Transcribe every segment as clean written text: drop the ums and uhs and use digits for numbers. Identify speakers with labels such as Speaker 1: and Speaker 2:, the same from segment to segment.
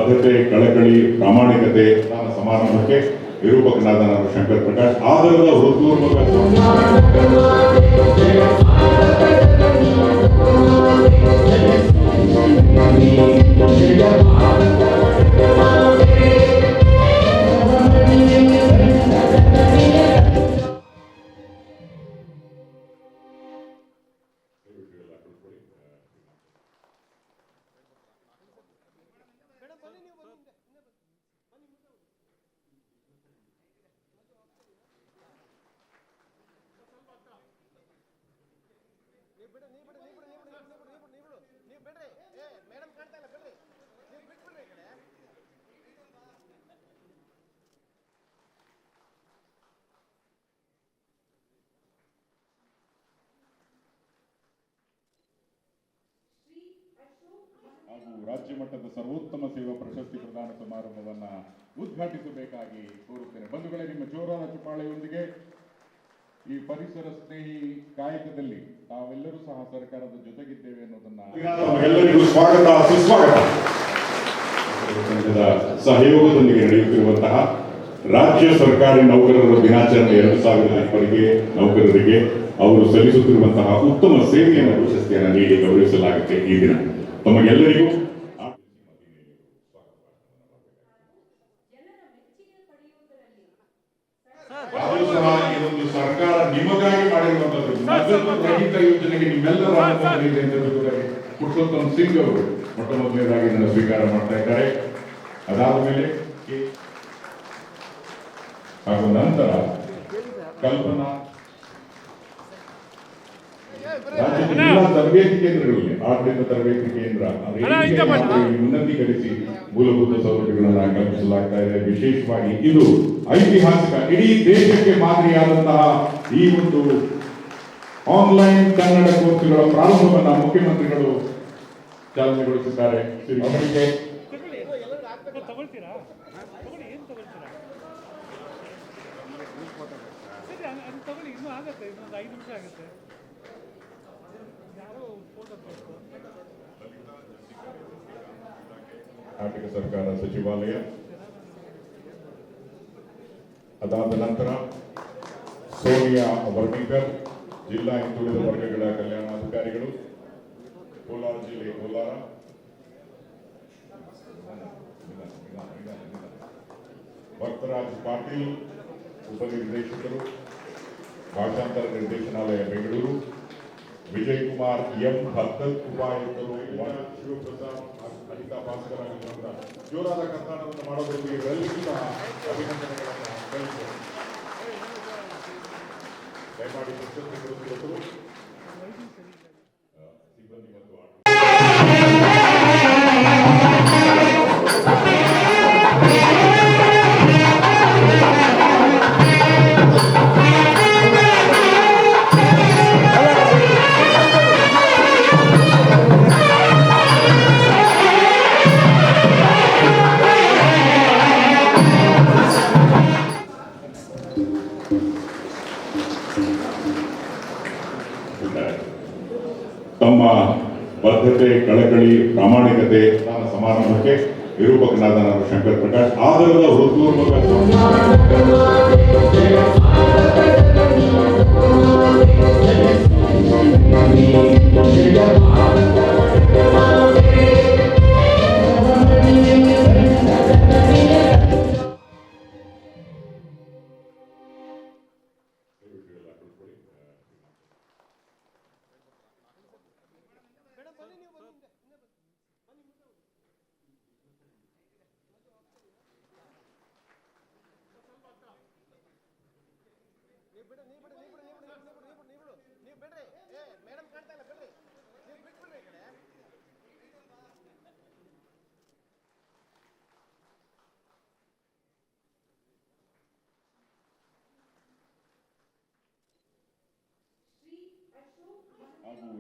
Speaker 1: ಬದ್ಧತೆ, ಕಳಕಳಿ, ಪ್ರಾಮಾಣಿಕತೆ ಸಮಾರಂಭಕ್ಕೆ ನಿರೂಪಕನಾದ ನಾನು ಶಂಕರ್ ಪ್ರಕಾಶ್ ಆಧಾರದ ಹೃತ್ಪೂರ್ವಕ ಹಾಗೂ ರಾಜ್ಯ ಮಟ್ಟದ ಸರ್ವೋತ್ತಮ ಸೇವಾ ಪ್ರಶಸ್ತಿ ಪ್ರದಾನ ಸಮಾರಂಭವನ್ನು ಉದ್ಘಾಟಿಸಬೇಕಾಗಿ ಕೋರುತ್ತೇನೆ. ಬಂಧುಗಳೇ, ನಿಮ್ಮ ಜೋರಾದ ಚಪ್ಪಾಳೆಯೊಂದಿಗೆ ಈ ಪರಿಸರ ಸ್ನೇಹಿ ಕಾಯಕದಲ್ಲಿ ತಾವೆಲ್ಲರೂ ಸಹ ಸರ್ಕಾರದ ಜೊತೆಗಿದ್ದೇವೆ ಅನ್ನೋದನ್ನ ಎಲ್ಲರಿಗೂ ಸ್ವಾಗತ, ಸುಸ್ವಾಗತ. ಸಹಯೋಗದೊಂದಿಗೆ ನಡೆಯುತ್ತಿರುವಂತಹ ರಾಜ್ಯ ಸರ್ಕಾರಿ ನೌಕರರ ದಿನಾಚರಣೆ 2020 ನೌಕರರಿಗೆ ಅವರು ಸಲ್ಲಿಸುತ್ತಿರುವಂತಹ ಉತ್ತಮ ಸೇವೆಯನ್ನು ಪ್ರಶಸ್ತಿಯನ್ನು ನೀಡಿ ಗೌರವಿಸಲಾಗುತ್ತೆ. ಈ ದಿನ ತಮಗೆಲ್ಲರಿಗೂ ಇದೊಂದು ಸರ್ಕಾರ ನಿಮಗಾಗಿ ಮಾಡಿರುವಂತದ್ದು ನಗದು ರಹಿತ ಯೋಜನೆಗೆ ನಿಮ್ಮೆಲ್ಲರ ಅನುಮೋದನೆ ಇದೆ ಅಂತ ಪುರುಷೋತ್ತಮ್ ಸಿಂಗ್ ಅವರು ಮೊಟ್ಟ ಮೊದಲನೇದಾಗಿ ನನ್ನ ಸ್ವೀಕಾರ ಮಾಡ್ತಾ ಇದ್ದಾರೆ. ಅದಾದ ಮೇಲೆ ಹಾಗೂ ನಂತರ ಕಲ್ಪನಾ ರಾಜ್ಯದ ಎಲ್ಲ ತರಬೇತಿ ಕೇಂದ್ರಗಳಲ್ಲಿ ಆಡಳಿತ ತರಬೇತಿ ಕೇಂದ್ರ ಉನ್ನತೀಕರಿಸಿ ಮೂಲಭೂತ ಸೌಲಭ್ಯಗಳನ್ನು ಕಲ್ಪಿಸಲಾಗ್ತಾ ಇದೆ. ವಿಶೇಷವಾಗಿ ಇದು ಐತಿಹಾಸಿಕ, ಇಡೀ ದೇಶಕ್ಕೆ ಮಾದರಿಯಾದಂತಹ ಈ ಒಂದು ಆನ್ಲೈನ್ ಕನ್ನಡ ಕೋರ್ಸ್ಗಳ ಪ್ರಾರಂಭವನ್ನು ಮುಖ್ಯಮಂತ್ರಿಗಳು ಚಾಲನೆಗೊಳಿಸಿದ್ದಾರೆ. ಅವರಿಗೆ ಕರ್ನಾಟಕ ಸರ್ಕಾರ ಸಚಿವಾಲಯ, ಅದಾದ ನಂತರ ಸೋನಿಯಾ ವರ್ಣಿಕರ್, ಜಿಲ್ಲಾ ಹಿಂದುಳಿದ ವರ್ಗಗಳ ಕಲ್ಯಾಣಾಧಿಕಾರಿಗಳು, ಕೋಲಾರ ಜಿಲ್ಲೆ ಕೋಲಾರ, ವರ್ತರಾಜ್ ಪಾಟೀಲ್ ಉಪನಿರ್ದೇಶಕರು, ಭಾಷಾಂತರ ನಿರ್ದೇಶನಾಲಯ ಬೆಂಗಳೂರು, ವಿಜಯ್ ಕುಮಾರ್ ಎಂ ಹದ್ದತ್ ಉಪಾಯುಕ್ತರು, ಶಿವಪ್ರಸಾದ್, ಅನಿತಾ ಭಾಸ್ಕರ್ ಆಗಿರುವಂತ ಜೋರಾದ ಕರ್ನಾಟಕವನ್ನು ಮಾಡೋದಕ್ಕೆ ಇವರೆಲ್ಲರಿಗೂ ಸಹ ಅಭಿನಂದನೆಗಳನ್ನು ಸಲ್ಲಿಸುತ್ತೇವೆ. ದಯಮಾಡಿ ಪ್ರಶಸ್ತಿ ಕೊಡುತ್ತಿರುವುದು ಸಿಬ್ಬಂದಿ ಮತ್ತು ತಮ್ಮ ಬದ್ಧತೆ, ಕಳಕಳಿ, ಪ್ರಾಮಾಣಿಕತೆ ಸಮಾರಂಭಕ್ಕೆ ನಿರೂಪಕನಾದ ನಾನು ಶಂಕರ್ ಪ್ರಕಾಶ್ ಆಧಾರದ ಹೃತ್ಪೂರ್ವಕ ಹಾಗೂ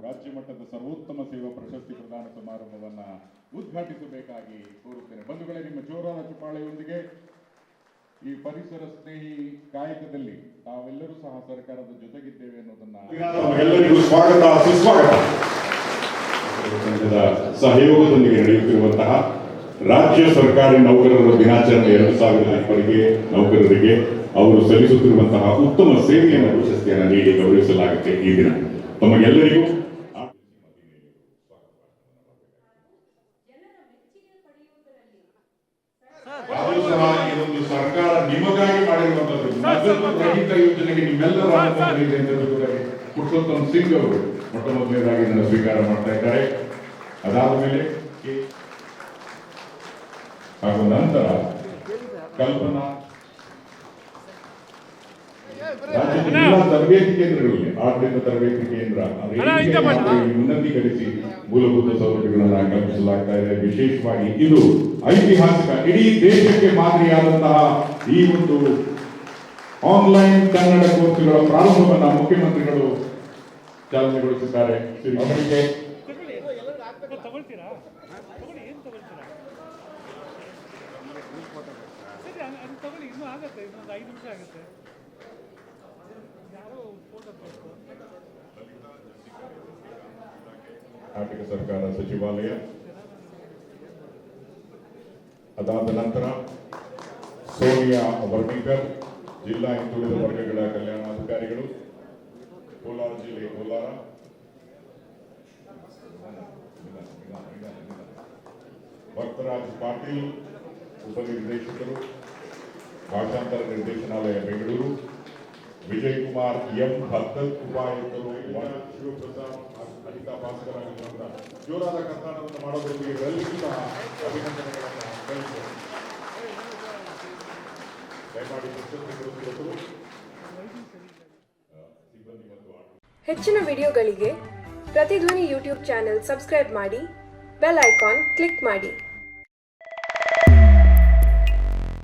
Speaker 1: ರಾಜ್ಯ ಮಟ್ಟದ ಸರ್ವೋತ್ತಮ ಸೇವಾ ಪ್ರಶಸ್ತಿ ಪ್ರದಾನ ಸಮಾರಂಭವನ್ನು ಉದ್ಘಾಟಿಸಬೇಕಾಗಿ ಕೋರುತ್ತೇನೆ. ಬಂಧುಗಳೇ, ನಿಮ್ಮ ಜೋರಾದ ಚಪ್ಪಾಳೆಯೊಂದಿಗೆ ಈ ಪರಿಸರ ಸ್ನೇಹಿ ಕಾಯಕದಲ್ಲಿ ತಾವೆಲ್ಲರೂ ಸಹ ಸರ್ಕಾರದ ಜೊತೆಗಿದ್ದೇವೆ ಅನ್ನೋದನ್ನ ಎಲ್ಲರಿಗೂ ಸ್ವಾಗತ, ಸುಸ್ವಾಗತ. ಸಹಯೋಗದೊಂದಿಗೆ ನಡೆಯುತ್ತಿರುವಂತಹ ರಾಜ್ಯ ಸರ್ಕಾರಿ ನೌಕರರ ದಿನಾಚರಣೆ 2020 ನೌಕರರಿಗೆ ಅವರು ಸಲ್ಲಿಸುತ್ತಿರುವಂತಹ ಉತ್ತಮ ಸೇವೆಯನ್ನು ಪ್ರಶಸ್ತಿಯನ್ನು ನೀಡಿ ಗೌರವಿಸಲಾಗುತ್ತೆ ಈ ದಿನ. ತಮಗೆಲ್ಲರಿಗೂ ಇದೊಂದು ಸರ್ಕಾರ ನಿಮಗಾಗಿ ಮಾಡಿರುವಂತದ್ದು ನಗದು ರಹಿತ ಯೋಜನೆಗೆ ನಿಮ್ಮೆಲ್ಲರ ಅನುಮೋದನೆ ಇದೆ ಎಂದು ಪುರುಷೋತ್ತಮ್ ಸಿಂಗ್ ಅವರು ಮೊಟ್ಟ ಮೊದಲನೇದಾಗಿ ನನ್ನ ಸ್ವೀಕಾರ ಮಾಡ್ತಾ ಇದ್ದಾರೆ. ಅದಾದ ಮೇಲೆ ಹಾಗೂ ನಂತರ ಕಲ್ಪನಾ ರಾಜ್ಯದ ಎಲ್ಲ ತರಬೇತಿ ಕೇಂದ್ರಗಳಲ್ಲಿ ಆಡಳಿತ ತರಬೇತಿ ಕೇಂದ್ರ ಉನ್ನತೀಕರಿಸಿ ಮೂಲಭೂತ ಸೌಲಭ್ಯಗಳನ್ನು ಕಲ್ಪಿಸಲಾಗ್ತಾ ಇದೆ. ವಿಶೇಷವಾಗಿ ಇದು ಐತಿಹಾಸಿಕ ಇಡೀ ದೇಶಕ್ಕೆ ಮಾದರಿಯಾದಂತಹ ಈ ಒಂದು ಆನ್ಲೈನ್ ಕನ್ನಡ ಕೋರ್ಸ್ಗಳ ಪ್ರಾರಂಭವನ್ನು ಮುಖ್ಯಮಂತ್ರಿಗಳು ಚಾಲನೆಗೊಳಿಸಿದ್ದಾರೆ. ಅವರಿಗೆ ಕರ್ನಾಟಕ ಸರ್ಕಾರ ಸಚಿವಾಲಯ, ಅದಾದ ನಂತರ ಸೋನಿಯಾ ವರ್ಣಿಕರ್ ಜಿಲ್ಲಾ ಹಿಂದುಳಿದ ವರ್ಗಗಳ ಕಲ್ಯಾಣಾಧಿಕಾರಿಗಳು, ಕೋಲಾರ ಜಿಲ್ಲೆ ಕೋಲಾರ, ಭಕ್ತರಾಜ್ ಪಾಟೀಲ್ ಉಪನಿರ್ದೇಶಕರು ಭಾಷಾಂತರ ನಿರ್ದೇಶನಾಲಯ ಬೆಂಗಳೂರು, ವಿಜಯ್ ಕುಮಾರ್ ಎಂ ಹತ್ತಲ್ ಉಪಾಯುಕ್ತರು, ಶಿವಪ್ರಸಾದ್ ಅನಿತಾ ಭಾಸ್ಕರ ಜೋರಾದ ಕರ್ನಾಟಕವನ್ನು ಮಾಡೋದಕ್ಕೆ ಎಲ್ಲರಿಗೂ ಸಹ ಅಭಿನಂದನೆಗಳನ್ನು ಸಲ್ಲಿಸುತ್ತೇನೆ. ದಯಮಾಡಿ ಪ್ರಶಸ್ತಿ
Speaker 2: ಹೆಚ್ಚಿನ ವಿಡಿಯೋಗಳಿಗೆ ಪ್ರತಿಧ್ವನಿ ಯೂಟ್ಯೂಬ್ ಚಾನೆಲ್ ಸಬ್ಸ್ಕ್ರೈಬ್ ಮಾಡಿ, ಬೆಲ್ ಐಕಾನ್ ಕ್ಲಿಕ್ ಮಾಡಿ.